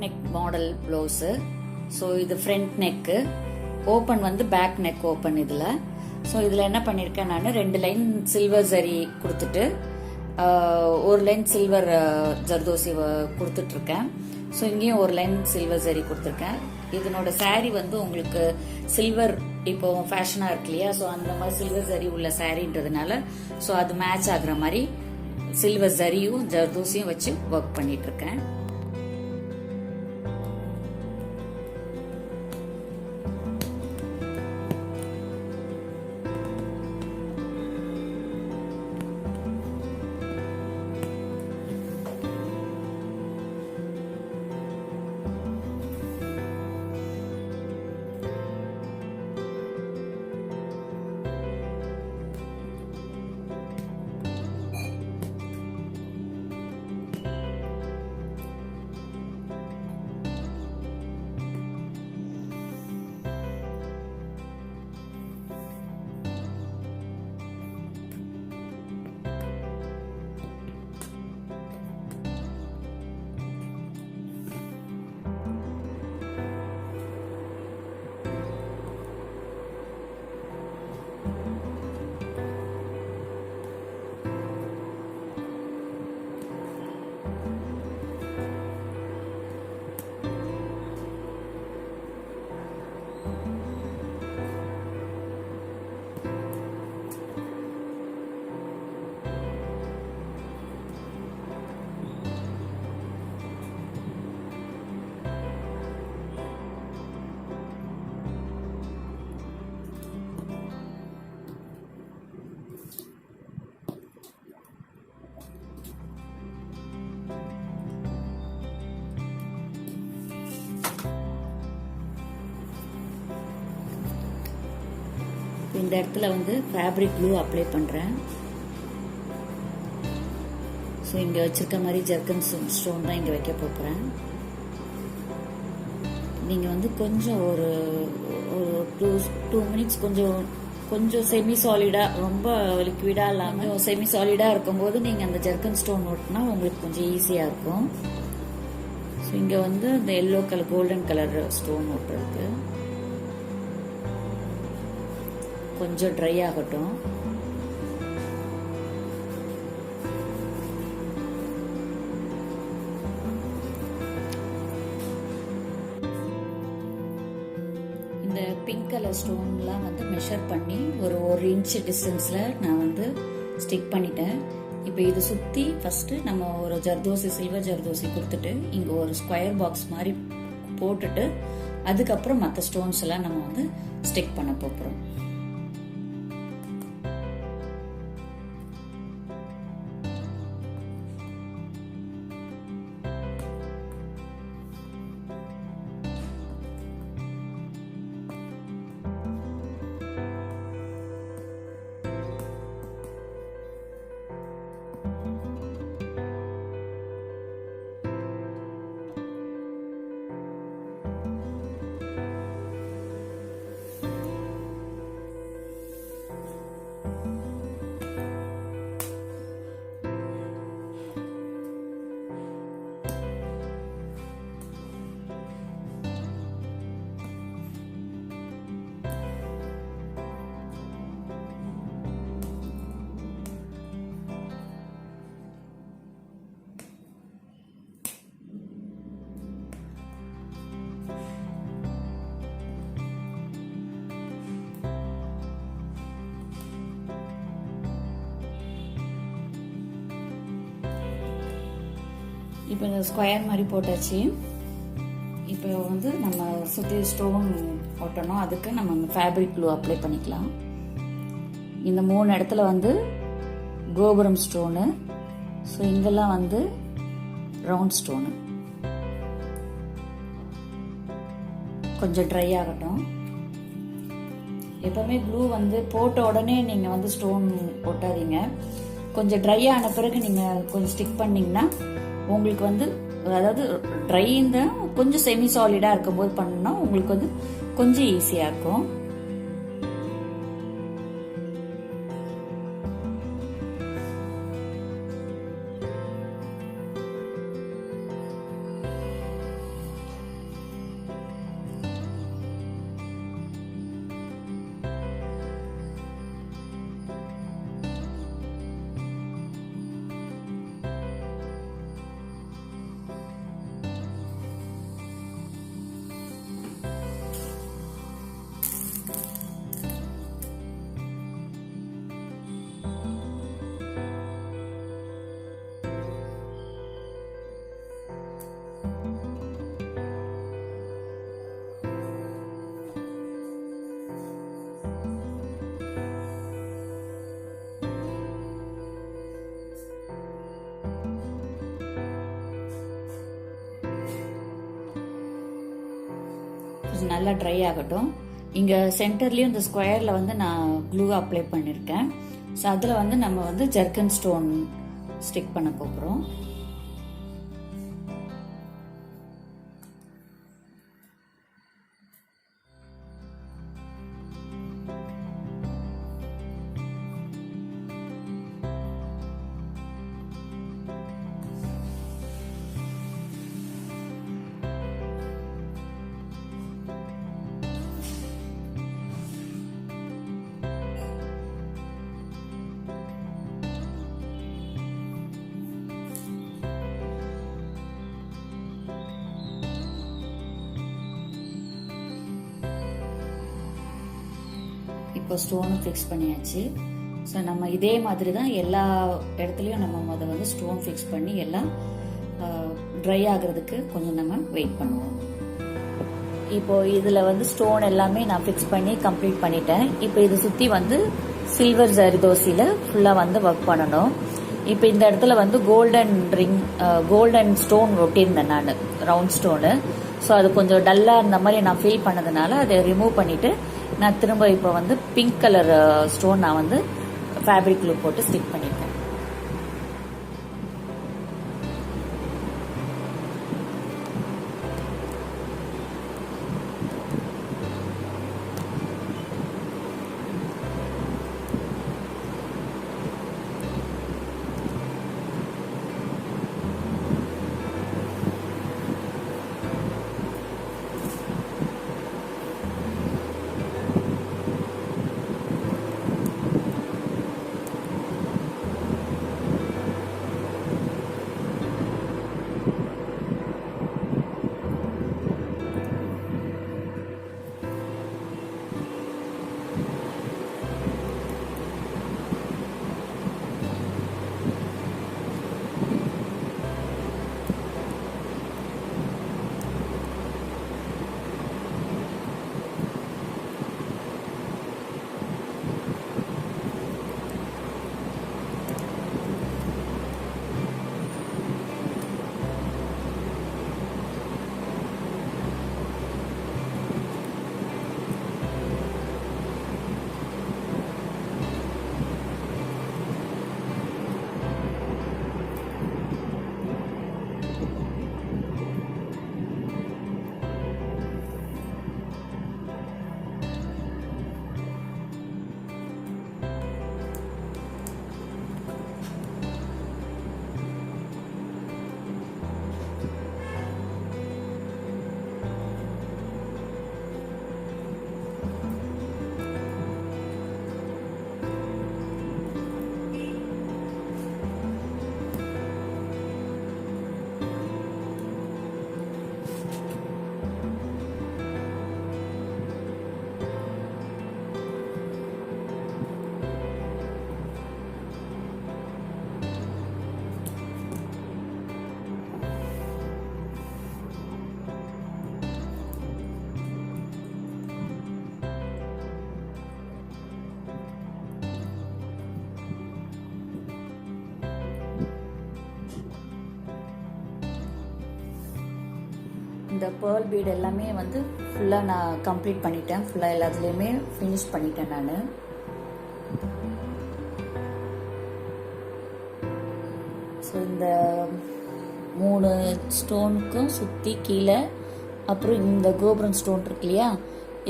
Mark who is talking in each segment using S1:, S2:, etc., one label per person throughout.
S1: neck model blouse. So இது front neck, open வந்து back neck open இதுல. So இதுல என்ன பண்ணிருக்கேன் நான் 2 லைன் silver zari கொடுத்துட்டு ஒரு லைன் silver zardosi கொடுத்துட்டு இருக்கேன். So இங்கேயும் ஒரு லைன் silver zari கொடுத்துருக்கேன். இதனோட saree வந்து உங்களுக்கு சில்வர் இப்போ ஃபேஷனா இருக்கு இல்லையா, ஸோ அந்த மாதிரி சில்வர் ஜரி உள்ள சாரின்றதுனால ஸோ அது மேட்ச் ஆகுற மாதிரி சில்வர் ஜரியும் ஜர்தோசியும் வச்சு ஒர்க் பண்ணிட்டு இருக்கேன். இந்த இடத்துல வந்து ஃபேப்ரிக் க்ளூ அப்ளை பண்றேன். ஸோ இங்க வச்சிருக்க மாதிரி ஜர்க்கன் ஸ்டோன் தான் இங்க வைக்க போறேன். நீங்க வந்து கொஞ்சம் ஒரு 2 மினிட்ஸ் கொஞ்சம் செமி சாலிடா, ரொம்ப லிக்விடா இல்லாம செமி சாலிடா இருக்கும்போது நீங்க அந்த ஜர்க்கன் ஸ்டோன் ஓட்டினா உங்களுக்கு கொஞ்சம் ஈஸியா இருக்கும். ஸோ இங்க வந்து இந்த yellow colour golden colour stone ஓட்டுறது கொஞ்சம் ட்ரை ஆகட்டும். இந்த பிங்க் கலர் ஸ்டோன்லாம் வந்து மெஷர் பண்ணி ஒரு 1 இன்ச் டிஸ்டன்ஸ்ல நான் வந்து ஸ்டிக் பண்ணிட்டேன். இப்போ இது சுத்தி ஃபர்ஸ்ட் நம்ம ஒரு ஜர்தோசி சில்வர் ஜர்தோசி கொடுத்துட்டு இங்க ஒரு ஸ்கொயர் பாக்ஸ் மாதிரி போட்டுட்டு அதுக்கப்புறம் மற்ற ஸ்டோன்ஸ் எல்லாம் நம்ம வந்து ஸ்டிக் பண்ண போறோம். இப்போ இந்த ஸ்கொயர் மாதிரி போட்டாச்சு. இப்போ வந்து நம்ம சுற்றி ஸ்டோன் போட்டணும். அதுக்கு நம்ம ஃபேப்ரிக் க்ளூ அப்ளை பண்ணிக்கலாம். இந்த 3 இடத்துல வந்து கோபுரம் ஸ்டோனு, ஸோ இங்கெல்லாம் வந்து ரவுண்ட் ஸ்டோனு. கொஞ்சம் ட்ரை ஆகட்டும். எப்பவுமே க்ளூ வந்து போட்ட உடனே நீங்கள் வந்து ஸ்டோன் போட்டாதீங்க. கொஞ்சம் ட்ரை ஆன பிறகு நீங்கள் கொஞ்சம் ஸ்டிக் பண்ணிங்கன்னா உங்களுக்கு வந்து, அதாவது ட்ரை தான் கொஞ்சம் செமி சாலிடாக இருக்கும்போது பண்ணோம்னா உங்களுக்கு வந்து கொஞ்சம் ஈஸியாக இருக்கும். நல்லா ட்ரை ஆகட்டும். இங்கே சென்டர்லேயும் இந்த ஸ்கொயரில் வந்து நான் க்ளூ அப்ளை பண்ணியிருக்கேன். ஸோ அதில் வந்து நம்ம வந்து ஜர்க்கன் ஸ்டோன் ஸ்டிக் பண்ண போகிறோம். இப்போ ஸ்டோனும் ஃபிக்ஸ் பண்ணியாச்சு. ஸோ நம்ம இதே மாதிரி தான் எல்லா இடத்துலையும் நம்ம வந்து ஸ்டோன் ஃபிக்ஸ் பண்ணி எல்லாம் ட்ரை ஆகிறதுக்கு கொஞ்சம் நம்ம வெயிட் பண்ணுவோம். இப்போ இதில் வந்து ஸ்டோன் எல்லாமே நான் ஃபிக்ஸ் பண்ணி கம்ப்ளீட் பண்ணிட்டேன். இப்போ இதை சுற்றி வந்து சில்வர் ஜர்தோசியில் ஃபுல்லாக வந்து ஒர்க் பண்ணணும். இப்போ இந்த இடத்துல வந்து கோல்டன் ஸ்டோன் ஒட்டியிருந்தேன் நான், ரவுண்ட் ஸ்டோனு. ஸோ அது கொஞ்சம் டல்லாக இருந்த மாதிரி நான் ஃபீல் பண்ணதுனால அதை ரிமூவ் பண்ணிவிட்டு நான் திரும்ப இப்போ வந்து பிங்க் கலர் ஸ்டோன் நான் வந்து ஃபேப்ரிக் க்ளூ போட்டு ஸ்டிக் பண்ணிட்டேன். இந்த பேர்ல் பீட் எல்லாமே வந்து ஃபுல்லாக நான் கம்ப்ளீட் பண்ணிட்டேன். ஃபுல்லாக எல்லாத்துலேயுமே ஃபினிஷ் பண்ணிட்டேன் நான். ஸோ இந்த 3 ஸ்டோனுக்கும் சுற்றி கீழே, அப்புறம் இந்த கோபுரம் ஸ்டோன் இருக்கு இல்லையா,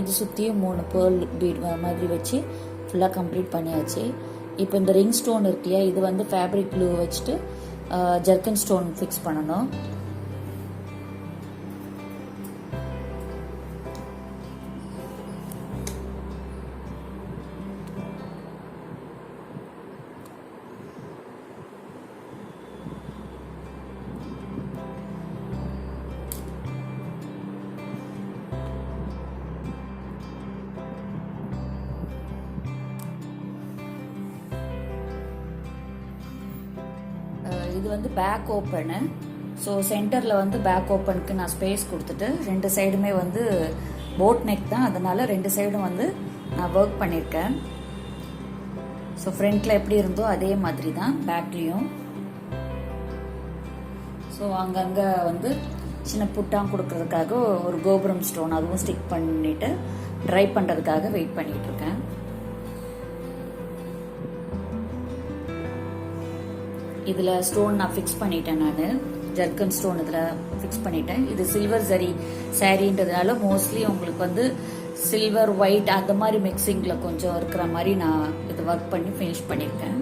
S1: இது சுற்றியும் 3 பேர்ல் பீட் மாதிரி வச்சு ஃபுல்லாக கம்ப்ளீட் பண்ணியாச்சு. இப்போ இந்த ரிங் ஸ்டோன் இருக்கு இல்லையா, இது வந்து ஃபேப்ரிக் க்ளூ வச்சுட்டு ஜர்க்கன் ஸ்டோன் ஃபிக்ஸ் பண்ணணும். இது வந்து பேக் ஓப்பனு. ஸோ சென்டரில் வந்து பேக் ஓப்பனுக்கு நான் ஸ்பேஸ் கொடுத்துட்டு 2 சைடுமே வந்து போட் நெக் தான், அதனால 2 சைடும் வந்து நான் ஒர்க் பண்ணியிருக்கேன். ஸோ ஃப்ரண்ட்டில் எப்படி இருந்தோ அதே மாதிரி தான் பேக்லேயும். ஸோ அங்கங்கே வந்து சின்ன புட்டாம் கொடுக்கறதுக்காக ஒரு கோபுரம் ஸ்டோன் அதுவும் ஸ்டிக் பண்ணிட்டு ட்ரை பண்றதுக்காக வெயிட் பண்ணிட்டு இருக்கேன். இதுல ஸ்டோன் நான் ஃபிக்ஸ் பண்ணிட்டேன். நான் ஜர்கன் ஸ்டோன் இதுல ஃபிக்ஸ் பண்ணிட்டேன். இது சில்வர் ஜரி சாரின்றதுனால மோஸ்ட்லி உங்களுக்கு வந்து சில்வர் ஒயிட் அந்த மாதிரி மிக்சிங்ல கொஞ்சம் இருக்கிற மாதிரி நான் இது ஒர்க் பண்ணி ஃபினிஷ் பண்ணியிருக்கேன்.